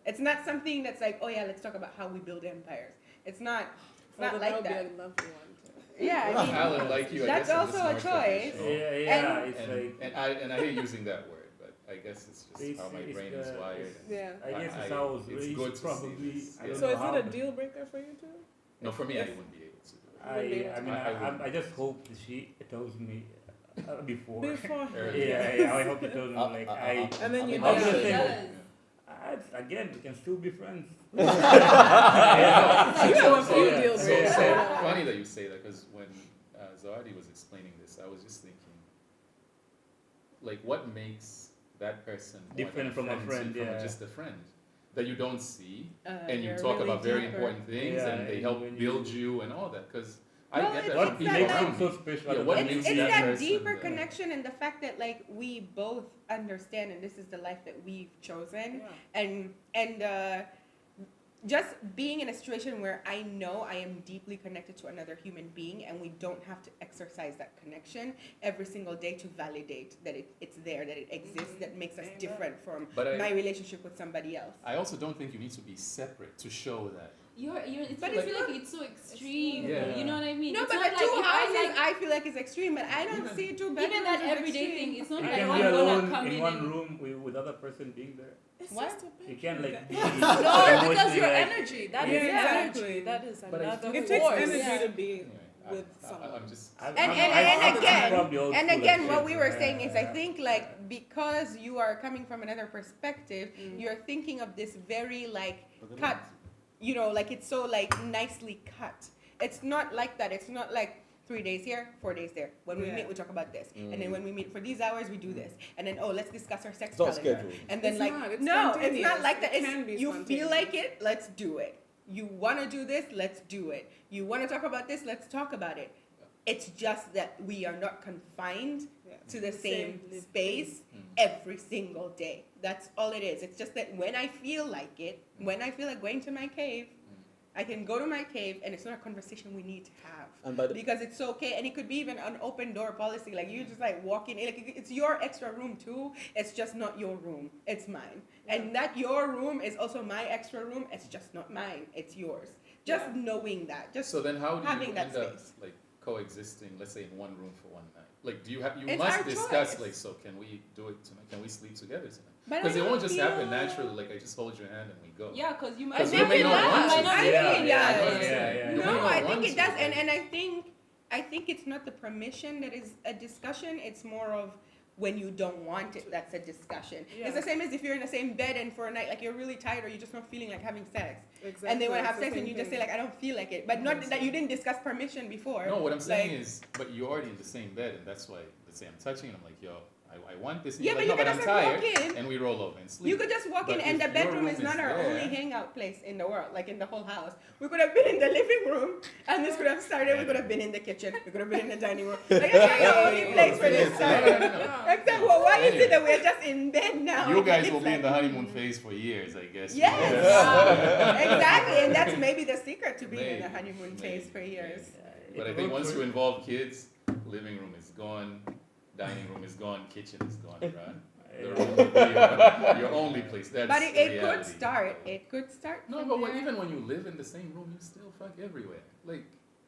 Speaker 7: It's not something that's like, oh yeah, let's talk about how we build empires. It's not. It's not like that.
Speaker 1: Be a lovely one too.
Speaker 7: Yeah, I mean,
Speaker 5: Alan, like you, I
Speaker 7: that's
Speaker 5: guess I'm
Speaker 7: also
Speaker 5: just
Speaker 7: a
Speaker 5: more
Speaker 7: choice.
Speaker 5: traditional.
Speaker 2: Yeah,
Speaker 7: And-
Speaker 2: it's like
Speaker 5: And I hate using that word, but I guess it's just
Speaker 2: It's-
Speaker 5: how my
Speaker 2: it's
Speaker 5: brain
Speaker 2: the-
Speaker 5: is wired.
Speaker 1: Yeah.
Speaker 2: I guess it's
Speaker 5: I-
Speaker 2: how I was
Speaker 5: it's
Speaker 2: raised,
Speaker 5: good to see
Speaker 2: probably.
Speaker 5: this.
Speaker 2: I don't
Speaker 1: So
Speaker 2: know
Speaker 1: is
Speaker 2: how,
Speaker 1: it a
Speaker 2: but
Speaker 1: deal breaker for you too?
Speaker 5: No, for me, I wouldn't be able to do it.
Speaker 2: I
Speaker 5: I
Speaker 2: just hope that she tells me before.
Speaker 1: Before.
Speaker 2: Yeah, I hope she tells me like
Speaker 1: And then you
Speaker 2: I'm
Speaker 1: do
Speaker 2: just
Speaker 1: it.
Speaker 2: saying, again, we can still be friends.
Speaker 1: You have a few
Speaker 2: Yeah.
Speaker 1: deals.
Speaker 5: So,
Speaker 2: Yeah.
Speaker 5: so funny that you say that, because when Zawadi was explaining this, I was just thinking, like, what makes that person more
Speaker 2: Different
Speaker 5: than
Speaker 2: from a friend,
Speaker 5: from
Speaker 2: yeah.
Speaker 5: just a friend that you don't see, and you
Speaker 7: they're
Speaker 5: talk
Speaker 7: really
Speaker 5: about very
Speaker 7: deeper.
Speaker 5: important things,
Speaker 2: Yeah,
Speaker 5: and they
Speaker 2: and
Speaker 5: help
Speaker 2: when you-
Speaker 5: build you and all that. Because
Speaker 7: Well,
Speaker 5: I get that
Speaker 7: it's
Speaker 5: from
Speaker 7: that
Speaker 5: people
Speaker 2: makes
Speaker 7: like-
Speaker 5: around
Speaker 2: them
Speaker 5: me.
Speaker 2: so special.
Speaker 5: Yeah, what
Speaker 7: It's
Speaker 5: makes
Speaker 7: that
Speaker 5: that person,
Speaker 7: deeper
Speaker 5: uh,
Speaker 7: connection, and the fact that like we both understand, and this is the life that we've chosen,
Speaker 1: Yeah.
Speaker 7: and just being in a situation where I know I am deeply connected to another human being, and we don't have to exercise that connection every single day to validate that it's there, that it exists, that makes us
Speaker 1: Amen.
Speaker 7: different from
Speaker 5: But
Speaker 7: my relationship with somebody else.
Speaker 5: I also don't think you need to be separate to show that.
Speaker 6: It's
Speaker 7: But
Speaker 6: I
Speaker 7: it's
Speaker 6: feel
Speaker 7: not-
Speaker 6: like it's so extreme.
Speaker 5: Yeah.
Speaker 6: You know what I mean?
Speaker 7: No,
Speaker 6: It's
Speaker 7: but
Speaker 6: not
Speaker 7: the
Speaker 6: like
Speaker 7: two
Speaker 6: if I
Speaker 7: houses,
Speaker 6: like
Speaker 7: I feel like it's extreme, but I don't
Speaker 5: Even-
Speaker 7: see two
Speaker 6: even
Speaker 7: bedrooms
Speaker 6: that
Speaker 7: as
Speaker 6: everyday
Speaker 7: extreme.
Speaker 6: thing. It's not
Speaker 2: You
Speaker 6: like
Speaker 2: can
Speaker 6: I'm
Speaker 2: be
Speaker 6: gonna
Speaker 2: alone
Speaker 6: come
Speaker 2: in
Speaker 6: in
Speaker 2: one
Speaker 6: and
Speaker 2: room with other person being there.
Speaker 1: It's
Speaker 7: What?
Speaker 1: just a
Speaker 2: You can't like be
Speaker 8: No, because
Speaker 2: emotionally,
Speaker 8: your
Speaker 2: like-
Speaker 8: energy. That
Speaker 1: Yeah,
Speaker 8: is
Speaker 1: exactly.
Speaker 8: energy. That is
Speaker 5: But I
Speaker 8: another
Speaker 1: It
Speaker 8: force.
Speaker 1: takes energy
Speaker 6: Yeah.
Speaker 1: to be
Speaker 5: Anyway,
Speaker 1: with
Speaker 5: I,
Speaker 1: someone.
Speaker 5: I'm just.
Speaker 2: I'm
Speaker 7: And
Speaker 2: probably old
Speaker 7: And
Speaker 2: school
Speaker 7: again,
Speaker 2: as
Speaker 7: what
Speaker 2: shit,
Speaker 7: we were
Speaker 2: yeah,
Speaker 7: saying is, I
Speaker 2: yeah.
Speaker 7: think like because you are coming from another perspective, you're thinking of this very like cut, like it's so like nicely cut. It's not like that. It's not like 3 days here, 4 days there. When we
Speaker 1: Yeah.
Speaker 7: meet, we talk about this, and then when we meet for these hours, we do this, and then let's discuss our sex
Speaker 3: It's not
Speaker 7: calendar,
Speaker 3: scheduled.
Speaker 7: and then
Speaker 1: It's
Speaker 7: like
Speaker 1: not. It's
Speaker 7: no, it's not
Speaker 1: spontaneous.
Speaker 7: like that.
Speaker 1: It
Speaker 7: It's
Speaker 1: can be
Speaker 7: you feel
Speaker 1: spontaneous.
Speaker 7: like it, let's do it. You want to do this, let's do it. You want to talk about this, let's talk about it. It's just that we are not confined
Speaker 1: Yeah.
Speaker 7: to the same
Speaker 1: lived
Speaker 7: space every single day. That's all it is. It's just that when I feel like it, when I feel like going to my cave, I can go to my cave, and it's not a conversation we need to have.
Speaker 3: And by the,
Speaker 7: Because it's okay, and it could be even an open door policy. Like you just like walking in, like it's your extra room too. It's just not your room. It's mine, and that your room is also my extra room. It's just not mine. It's yours. Just knowing that, just
Speaker 5: So then, how do
Speaker 7: having
Speaker 5: you
Speaker 7: that
Speaker 5: end up
Speaker 7: space.
Speaker 5: like coexisting? Let's say in one room for one night. Like, do you have? You
Speaker 7: It's
Speaker 5: must
Speaker 7: our
Speaker 5: discuss.
Speaker 7: choice.
Speaker 5: Like, so can we do it tonight? Can we sleep together tonight?
Speaker 7: But
Speaker 5: Because
Speaker 7: I
Speaker 5: it won't
Speaker 7: don't
Speaker 5: just
Speaker 7: feel-
Speaker 5: happen naturally. Like, I just hold your hand and we go.
Speaker 6: yeah, because you might.
Speaker 5: Because
Speaker 7: I
Speaker 5: you
Speaker 7: think
Speaker 5: may
Speaker 7: it
Speaker 5: not want
Speaker 7: does.
Speaker 5: to.
Speaker 6: Might not
Speaker 7: I
Speaker 6: be
Speaker 7: think it
Speaker 6: feeling
Speaker 7: does.
Speaker 6: it.
Speaker 2: Yeah.
Speaker 5: You
Speaker 7: No,
Speaker 5: may not
Speaker 7: I
Speaker 5: want
Speaker 7: think it
Speaker 5: to,
Speaker 7: does,
Speaker 5: right?
Speaker 7: and I think it's not the permission that is a discussion. It's more of when you don't want it, that's a discussion.
Speaker 8: Yeah.
Speaker 7: It's the same as if you're in the same bed and for a night, like you're really tired or you're just not feeling like having sex.
Speaker 1: Exactly.
Speaker 7: And they want to have
Speaker 1: it's the
Speaker 7: sex and
Speaker 1: same
Speaker 7: you just say
Speaker 1: thing.
Speaker 7: like, I don't feel like it. But not that you didn't discuss permission before.
Speaker 5: No, what I'm saying
Speaker 7: Like-
Speaker 5: is, but you're already in the same bed, and that's why, let's say I'm touching, and I'm like, yo, I want this. And
Speaker 7: Yeah,
Speaker 5: you're
Speaker 7: but
Speaker 5: like,
Speaker 7: you
Speaker 5: no,
Speaker 7: could
Speaker 5: but I'm
Speaker 7: just walk
Speaker 5: tired,
Speaker 7: in.
Speaker 5: and we roll over and sleep.
Speaker 7: You could just walk
Speaker 5: But
Speaker 7: in, and
Speaker 5: if
Speaker 7: the
Speaker 5: your
Speaker 7: bedroom
Speaker 5: room
Speaker 7: is not
Speaker 5: is
Speaker 7: our
Speaker 5: there-
Speaker 7: only hangout place in the world, like in the whole house. We could have been in the living room, and this could have started. We could have been in the kitchen. We could have been in the dining room. Like, that's not the only place for this
Speaker 5: No,
Speaker 7: started.
Speaker 5: no, no, no.
Speaker 7: Exactly. Well, why is
Speaker 5: Anyway.
Speaker 7: it that we're just in bed now?
Speaker 5: You guys
Speaker 7: It's
Speaker 5: will be in
Speaker 7: like-
Speaker 5: the honeymoon phase for years, I guess.
Speaker 7: Yes. Exactly, and that's maybe the secret to being in the
Speaker 5: Maybe,
Speaker 7: honeymoon
Speaker 5: maybe,
Speaker 7: phase for years.
Speaker 5: But I think once you involve kids, living room is gone, dining room is gone, kitchen is gone, right? The room will be your only place. That's
Speaker 7: But it
Speaker 5: the
Speaker 7: could
Speaker 5: reality.
Speaker 7: start. It could start.
Speaker 5: No,
Speaker 7: from
Speaker 5: but
Speaker 7: there.
Speaker 5: even when you live in the same room, you still fuck everywhere. Like,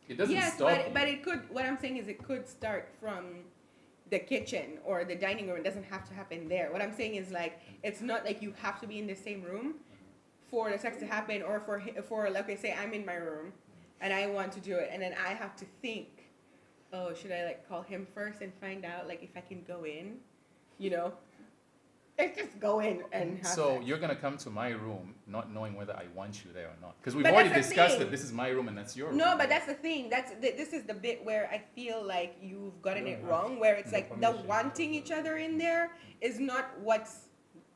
Speaker 5: it doesn't
Speaker 7: Yes,
Speaker 5: stop you.
Speaker 7: but it could. What I'm saying is, it could start from the kitchen or the dining room. It doesn't have to happen there. What I'm saying is like, it's not like you have to be in the same room for the sex to happen, or for like, okay, say I'm in my room and I want to do it, and then I have to think, oh, should I like call him first and find out like if I can go in, you know? Let's just go in and have
Speaker 5: So
Speaker 7: sex.
Speaker 5: you're gonna come to my room not knowing whether I want you there or not, because we've
Speaker 7: But
Speaker 5: already
Speaker 7: that's the
Speaker 5: discussed
Speaker 7: thing.
Speaker 5: that this is my room and that's your room.
Speaker 7: No, but that's the thing. This is the bit where I feel like you've gotten
Speaker 2: You
Speaker 7: it
Speaker 2: don't
Speaker 7: wrong. Where it's
Speaker 2: no
Speaker 7: like the
Speaker 2: permission.
Speaker 7: wanting each other in there is not what's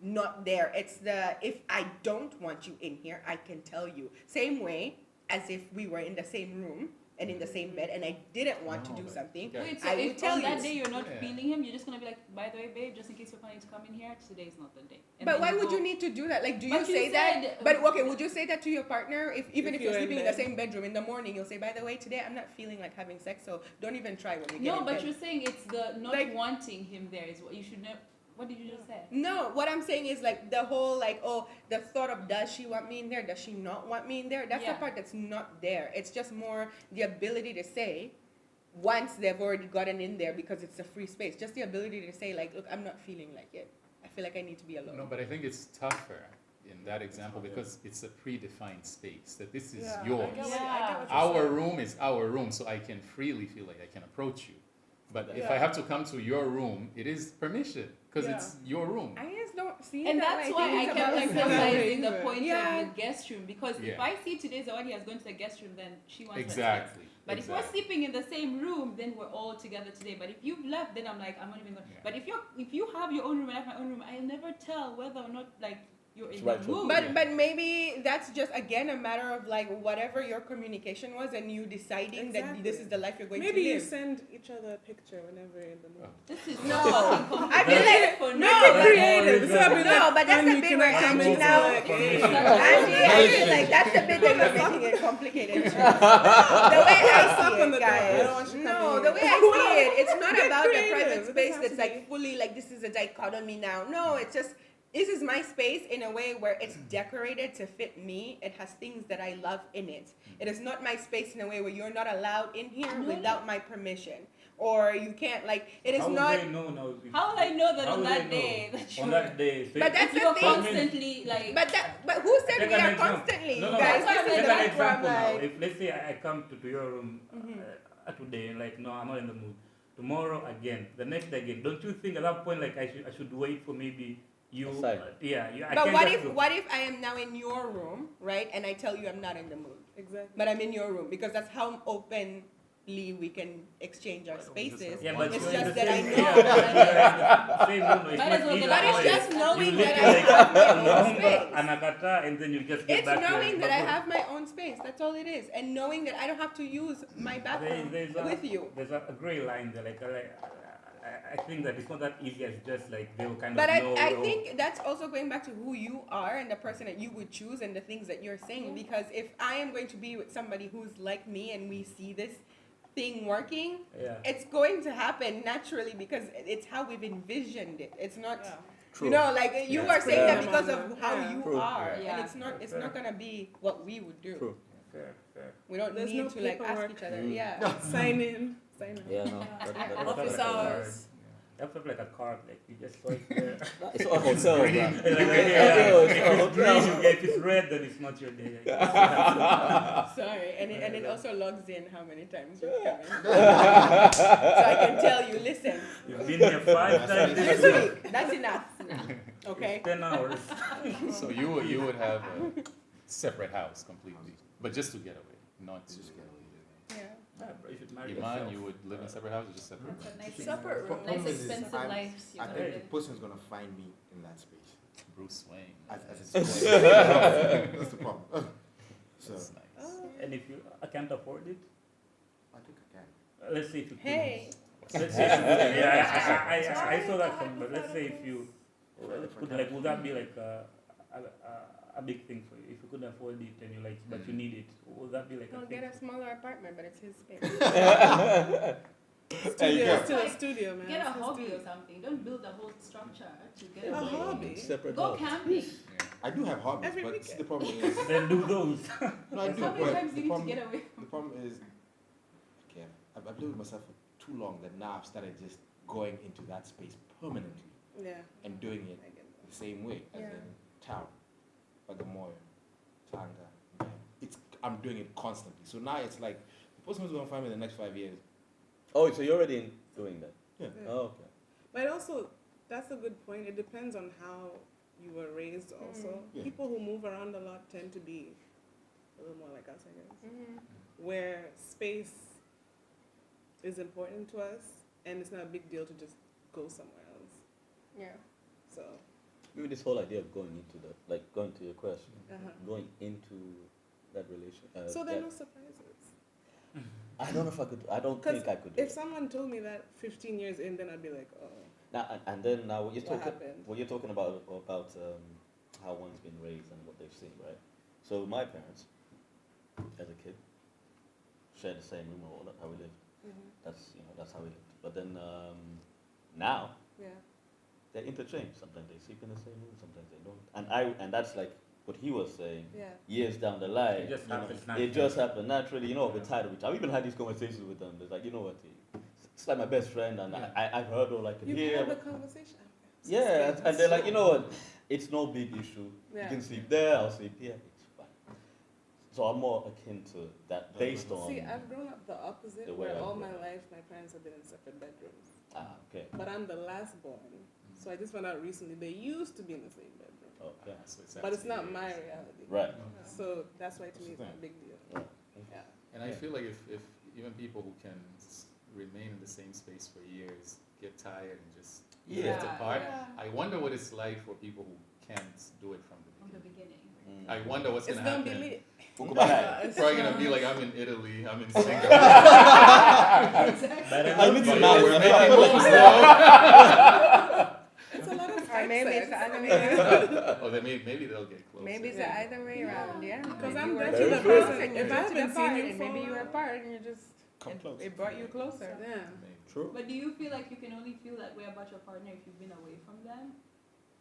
Speaker 7: not there. It's the if I don't want you in here, I can tell you. Same way as if we were in the same room and in the same bed, and I didn't want
Speaker 5: No,
Speaker 7: to do
Speaker 5: but-
Speaker 7: something.
Speaker 5: Okay.
Speaker 6: Wait, so
Speaker 7: I will
Speaker 6: if
Speaker 7: tell
Speaker 6: on
Speaker 7: you.
Speaker 6: that day you're not
Speaker 5: Yeah.
Speaker 6: feeling him, you're just gonna be like, by the way, babe, just in case you're planning to come in here, today is not the day. And
Speaker 7: But
Speaker 6: then
Speaker 7: why would
Speaker 6: go-
Speaker 7: you need to do that? Like, do you
Speaker 6: But you
Speaker 7: say that?
Speaker 6: said-
Speaker 7: But okay, would you say that to your partner if even
Speaker 1: If
Speaker 7: if you're
Speaker 1: you're in
Speaker 7: sleeping in the
Speaker 1: bed.
Speaker 7: same bedroom in the morning? You'll say, by the way, today I'm not feeling like having sex, so don't even try when we get
Speaker 6: No,
Speaker 7: in
Speaker 6: but
Speaker 7: bed.
Speaker 6: you're saying it's the not
Speaker 7: Like-
Speaker 6: wanting him there is what you should know. What did you just say?
Speaker 7: No, what I'm saying is like the whole like, oh, the thought of does she want me in there? Does she not want me in there? That's
Speaker 6: Yeah.
Speaker 7: the part that's not there. It's just more the ability to say once they've already gotten in there because it's a free space. Just the ability to say like, look, I'm not feeling like it. I feel like I need to be alone.
Speaker 5: No, but I think it's tougher in that example because it's a predefined space that this is
Speaker 8: Yeah, I
Speaker 5: yours.
Speaker 8: get what- I get
Speaker 6: Yeah.
Speaker 8: what you're
Speaker 5: Our
Speaker 8: saying.
Speaker 5: room is our room, so I can freely feel like I can approach you. But if I
Speaker 8: Yeah.
Speaker 5: have to come to your room, it is permission because
Speaker 8: Yeah.
Speaker 5: it's your room.
Speaker 7: I just don't see it
Speaker 6: And
Speaker 7: that
Speaker 6: that's
Speaker 7: way.
Speaker 6: why I
Speaker 7: think it's
Speaker 6: kept
Speaker 7: about
Speaker 6: emphasizing the
Speaker 1: Yeah.
Speaker 6: point
Speaker 7: Yeah.
Speaker 6: of the guest room because if
Speaker 5: Yeah.
Speaker 6: I see today Zawadi has gone to the guest room, then she wants her space.
Speaker 5: Exactly.
Speaker 6: But if we're
Speaker 5: exactly.
Speaker 6: sleeping in the same room, then we're all together today. But if you've left, then I'm like, I'm not even going.
Speaker 5: Yeah.
Speaker 6: But if you have your own room and I have my own room, I'll never tell whether or not like you're in
Speaker 3: It's
Speaker 6: the
Speaker 3: right, so-
Speaker 6: mood.
Speaker 7: But maybe that's just again a matter of like whatever your communication was and you deciding that
Speaker 1: Exactly.
Speaker 7: this is the life you're going
Speaker 1: Maybe
Speaker 7: to
Speaker 1: you
Speaker 7: live.
Speaker 1: send each other a picture whenever you're in the mood.
Speaker 6: This is
Speaker 7: No.
Speaker 6: fucking
Speaker 7: I feel like
Speaker 6: for
Speaker 1: Make
Speaker 6: no.
Speaker 1: it creative. It's not
Speaker 7: No, but that's the bit where Angie now. I feel like that's the bit that you're making it complicated. too. The way I
Speaker 1: Stop
Speaker 7: see
Speaker 1: on
Speaker 7: it,
Speaker 1: the door. I don't want
Speaker 7: guys.
Speaker 1: you
Speaker 7: No,
Speaker 1: coming
Speaker 7: the
Speaker 1: in.
Speaker 7: way I see it, it's not
Speaker 1: Get
Speaker 7: about the
Speaker 1: creative.
Speaker 7: private
Speaker 1: It
Speaker 7: space
Speaker 1: doesn't
Speaker 7: that's
Speaker 1: have to
Speaker 7: like fully like this is a dichotomy now. No, it's just this is my space in a way where it's decorated to fit me. It has things that I love in it. It is not my space in a way where you're not allowed in here
Speaker 6: No.
Speaker 7: without my permission. Or you can't like it is
Speaker 2: How would
Speaker 7: not
Speaker 2: they know now?
Speaker 6: How will I know that
Speaker 2: How
Speaker 6: on
Speaker 2: would
Speaker 6: that
Speaker 2: they know?
Speaker 6: day that
Speaker 2: On
Speaker 6: you're
Speaker 2: that day. So
Speaker 7: But that's
Speaker 6: if
Speaker 7: the
Speaker 6: you're
Speaker 7: thing.
Speaker 6: constantly like
Speaker 7: but who said
Speaker 2: Take
Speaker 7: we
Speaker 2: an
Speaker 7: are
Speaker 2: example.
Speaker 7: constantly,
Speaker 2: No, no,
Speaker 7: guys?
Speaker 6: that's
Speaker 7: This
Speaker 6: why
Speaker 7: is
Speaker 2: Take
Speaker 6: I'm
Speaker 2: an
Speaker 7: like from
Speaker 2: example now.
Speaker 7: like
Speaker 2: If let's say I come to your room today, like no, I'm not in the mood. Tomorrow again, the next day again. Don't you think at that point like I should wait for maybe you?
Speaker 3: Aside.
Speaker 2: Yeah, you. I
Speaker 7: But
Speaker 2: can't
Speaker 7: what
Speaker 2: just
Speaker 7: if
Speaker 2: go.
Speaker 7: what if I am now in your room, right? And I tell you I'm not in the mood,
Speaker 1: Exactly.
Speaker 7: but I'm in your room because that's how openly we can exchange our spaces.
Speaker 2: Yeah, but
Speaker 7: It's
Speaker 2: you're in
Speaker 7: just
Speaker 2: the
Speaker 7: that I
Speaker 2: same-
Speaker 7: know.
Speaker 2: yeah, same room. It's
Speaker 6: Might
Speaker 2: not
Speaker 6: as well
Speaker 2: easy.
Speaker 6: get
Speaker 7: But it's
Speaker 6: out.
Speaker 7: just
Speaker 2: You
Speaker 7: knowing
Speaker 2: live
Speaker 7: that I
Speaker 2: like
Speaker 7: have my own
Speaker 2: Naomba,
Speaker 7: space.
Speaker 2: anakata, and then you just get
Speaker 7: It's
Speaker 2: back to
Speaker 7: knowing that I
Speaker 2: but-
Speaker 7: have my own space. That's all it is, and knowing that I don't have to use my bathroom with you.
Speaker 2: There's a gray line there. Like I think that it's not that easy as just like they will kind
Speaker 7: But
Speaker 2: of know.
Speaker 7: I think that's also going back to who you are and the person that you would choose and the things that you're saying. Because if I am going to be with somebody who's like me and we see this thing working,
Speaker 2: Yeah.
Speaker 7: it's going to happen naturally because it's how we've envisioned it. It's not,
Speaker 8: Yeah.
Speaker 3: True.
Speaker 7: you know, like you
Speaker 3: Yeah.
Speaker 7: are saying that
Speaker 1: True.
Speaker 7: because of how
Speaker 1: Yeah.
Speaker 7: you
Speaker 3: True.
Speaker 7: are,
Speaker 6: Yeah.
Speaker 7: and it's not gonna be what we would do.
Speaker 3: True.
Speaker 2: Fair.
Speaker 7: We don't
Speaker 1: There's
Speaker 7: need
Speaker 1: no
Speaker 7: to like ask
Speaker 1: paperwork.
Speaker 7: each other.
Speaker 3: Mm.
Speaker 7: Yeah.
Speaker 1: Sign in. Sign in.
Speaker 3: Yeah, no.
Speaker 8: Office hours.
Speaker 2: That's like a car, like you just swipe there.
Speaker 3: It's a hotel,
Speaker 2: Green.
Speaker 3: man.
Speaker 2: Like,
Speaker 3: It's a
Speaker 2: if it's green,
Speaker 3: hotel.
Speaker 2: you get, if it's red, then it's not your day. I guess.
Speaker 7: Sorry, and it also logs in how many times you've come in. So I can tell you, listen,
Speaker 2: You've been here 5 times
Speaker 7: this
Speaker 2: this week.
Speaker 7: week, that's enough. Okay?
Speaker 2: 10 hours.
Speaker 5: So you would have a separate house completely, but just to get away, not to.
Speaker 7: Yeah.
Speaker 2: Yeah, bro, you should marry
Speaker 5: Iman,
Speaker 2: yourself.
Speaker 5: you would live in separate houses, just separate.
Speaker 6: That's a nice,
Speaker 8: Separate room.
Speaker 6: nice
Speaker 4: Problem is
Speaker 6: expensive
Speaker 4: I'm-
Speaker 6: lives you
Speaker 4: I
Speaker 6: live
Speaker 4: think
Speaker 6: in.
Speaker 4: the person's gonna find me in that space.
Speaker 5: Bruce Wayne.
Speaker 4: As it's going. That's the problem. So
Speaker 5: That's nice.
Speaker 2: And if you can't afford it,
Speaker 4: I think I can.
Speaker 2: let's say if you
Speaker 7: Hey,
Speaker 2: let's say if you, yeah, I saw that from, but let's say if you could, like, would that be like a big thing for you? If you couldn't afford it and you like, but you need it, would that be like
Speaker 7: he'll
Speaker 2: a thing?
Speaker 7: get a smaller apartment, but it's his space.
Speaker 1: Studio
Speaker 4: go.
Speaker 1: is still a studio, man.
Speaker 6: Get a
Speaker 1: It's still
Speaker 6: hobby
Speaker 1: studio.
Speaker 6: or something. Don't build a whole structure to get
Speaker 1: A
Speaker 6: away.
Speaker 1: hobby.
Speaker 3: Separate
Speaker 6: Go
Speaker 3: house.
Speaker 6: camping.
Speaker 4: I do have hobbies,
Speaker 1: Every
Speaker 4: but
Speaker 1: weekend.
Speaker 4: see, the problem is
Speaker 2: Then do those.
Speaker 4: no, I do.
Speaker 6: How many
Speaker 4: But
Speaker 6: times do
Speaker 4: the
Speaker 6: you need to
Speaker 4: problem,
Speaker 6: get away?
Speaker 4: the problem is, okay, I've lived with myself for too long that now I've started just going into that space permanently
Speaker 1: Yeah,
Speaker 4: and doing it
Speaker 1: I get that.
Speaker 4: the same way as
Speaker 7: Yeah.
Speaker 4: in town, Bagamoyo, Tanga. Yeah. I'm doing it constantly. So now it's like the person who's gonna find me in the next 5 years.
Speaker 3: Oh, so you're already doing that?
Speaker 4: Yeah.
Speaker 1: Yeah.
Speaker 3: Oh, okay.
Speaker 1: But also, that's a good point. It depends on how you were raised also.
Speaker 4: Yeah.
Speaker 1: People who move around a lot tend to be a little more like us, I guess.
Speaker 7: Mhm.
Speaker 1: Where space is important to us and it's not a big deal to just go somewhere else.
Speaker 7: Yeah.
Speaker 1: So,
Speaker 3: Maybe this whole idea of going into that, like going to your question,
Speaker 1: uh-huh.
Speaker 3: going into that relation.
Speaker 1: So there are
Speaker 3: that-
Speaker 1: no surprises.
Speaker 3: I don't know if I could. I don't
Speaker 1: 'Cause
Speaker 3: think I could do
Speaker 1: If
Speaker 3: it.
Speaker 1: someone told me that 15 years in, then I'd be like, oh,
Speaker 3: Now, and then now what you're
Speaker 1: what
Speaker 3: talking
Speaker 1: happened?
Speaker 3: what you're talking about how one's been raised and what they've seen, right? So my parents, as a kid, shared the same room or how we lived.
Speaker 1: Mhm.
Speaker 3: That's how we lived. But then now
Speaker 1: Yeah.
Speaker 3: they're interchanged. Sometimes they sleep in the same room, sometimes they don't. And that's like what he was saying.
Speaker 1: Yeah.
Speaker 3: Years down the line,
Speaker 2: It just happens
Speaker 3: it
Speaker 2: naturally.
Speaker 3: just happened naturally. We're tired of each other. I've even had these conversations with them. It's like, you know what? It's like my best friend, and
Speaker 2: Yeah.
Speaker 3: I've heard all I could
Speaker 1: You've
Speaker 3: hear.
Speaker 1: had the conversation.
Speaker 3: Yeah, and they're like, you know what? It's no big issue.
Speaker 1: Yeah.
Speaker 3: You can sleep there, I'll sleep here. It's fine. So I'm more akin to that based on.
Speaker 1: See, I've grown up the opposite,
Speaker 3: The way
Speaker 1: where
Speaker 3: I
Speaker 1: all
Speaker 3: grew
Speaker 1: my
Speaker 3: up.
Speaker 1: life my parents have been in separate bedrooms.
Speaker 3: Okay.
Speaker 1: But I'm the last born, so I just found out recently they used to be in the same bedroom.
Speaker 3: Okay.
Speaker 5: So
Speaker 1: But it's
Speaker 5: actually
Speaker 1: not
Speaker 5: yours.
Speaker 1: my reality.
Speaker 3: Right.
Speaker 1: So that's why to me it's not a big deal.
Speaker 3: Right.
Speaker 1: Yeah.
Speaker 5: And I feel like if even people who can remain in the same space for years get tired and just
Speaker 3: Yeah.
Speaker 5: drift apart,
Speaker 6: Yeah.
Speaker 5: I wonder what it's like for people who can't do it from the
Speaker 6: From the
Speaker 5: beginning.
Speaker 6: beginning.
Speaker 5: I wonder what's
Speaker 1: It's
Speaker 5: gonna
Speaker 1: gonna be
Speaker 5: happen.
Speaker 1: lit.
Speaker 3: Ukubahai.
Speaker 5: It's probably gonna be like I'm in Italy, I'm in Singapore.
Speaker 2: But
Speaker 3: I need to
Speaker 5: But
Speaker 3: know.
Speaker 5: we're
Speaker 3: I
Speaker 5: making
Speaker 3: feel like
Speaker 5: moves
Speaker 3: it's
Speaker 5: now.
Speaker 1: It's a lot of
Speaker 7: Or maybe it's the
Speaker 1: access.
Speaker 7: other way around.
Speaker 5: Oh, then maybe they'll get closer.
Speaker 7: Maybe it's the other way around, yeah.
Speaker 1: Because
Speaker 7: Maybe
Speaker 1: I'm
Speaker 7: you were
Speaker 1: definitely
Speaker 3: the
Speaker 7: close
Speaker 3: person-
Speaker 7: and you
Speaker 1: if I
Speaker 7: drifted
Speaker 1: haven't seen
Speaker 7: apart,
Speaker 1: you
Speaker 7: and maybe
Speaker 1: for-
Speaker 7: you were apart and you just
Speaker 4: Come close.
Speaker 7: it brought you closer.
Speaker 1: Yeah.
Speaker 5: Maybe.
Speaker 3: True.
Speaker 6: But do you feel like you can only feel that way about your partner if you've been away from them?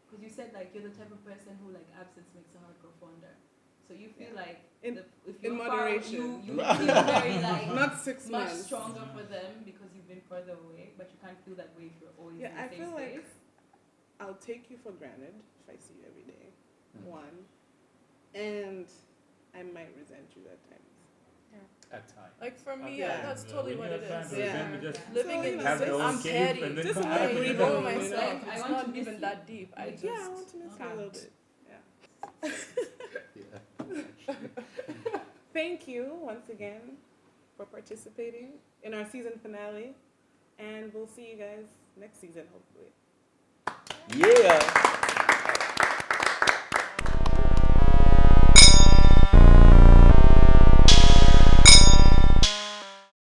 Speaker 6: Because you said like you're the type of person who like absence makes the heart grow fonder. So you feel like
Speaker 1: In-
Speaker 6: if
Speaker 1: in
Speaker 6: you're
Speaker 1: moderation.
Speaker 6: you feel very like
Speaker 1: Not 6
Speaker 6: much
Speaker 1: months.
Speaker 6: stronger for them because you've been further away, but you can't feel that way if you're always
Speaker 1: Yeah,
Speaker 6: in the
Speaker 1: I
Speaker 6: same
Speaker 1: feel like
Speaker 6: space.
Speaker 1: I'll take you for granted if I see you every day.
Speaker 5: Mhm.
Speaker 1: One. And I might resent you at times.
Speaker 5: At times.
Speaker 8: Like for me,
Speaker 1: Yeah.
Speaker 8: yeah, that's totally what
Speaker 2: When
Speaker 8: it
Speaker 2: you're trying
Speaker 8: is.
Speaker 2: to
Speaker 1: Yeah.
Speaker 2: resent, you just
Speaker 6: Yeah.
Speaker 8: Living
Speaker 1: So,
Speaker 8: in
Speaker 1: you
Speaker 8: the
Speaker 1: know,
Speaker 2: have
Speaker 8: space,
Speaker 2: your own
Speaker 8: I'm
Speaker 2: cave
Speaker 8: petty.
Speaker 2: and then
Speaker 1: Just
Speaker 2: come
Speaker 1: a
Speaker 2: back
Speaker 1: little
Speaker 2: and
Speaker 1: bit
Speaker 2: then-
Speaker 1: of
Speaker 8: know
Speaker 1: it,
Speaker 8: myself.
Speaker 1: you know?
Speaker 6: I
Speaker 8: It's
Speaker 6: want
Speaker 8: not
Speaker 6: to miss
Speaker 8: even
Speaker 6: you.
Speaker 8: that deep. I just
Speaker 1: Yeah, I want to miss you a little
Speaker 8: can't.
Speaker 1: bit. Yeah.
Speaker 5: Yeah.
Speaker 1: Thank you once again for participating in our season finale. And we'll see you guys next season, hopefully.
Speaker 3: Yeah.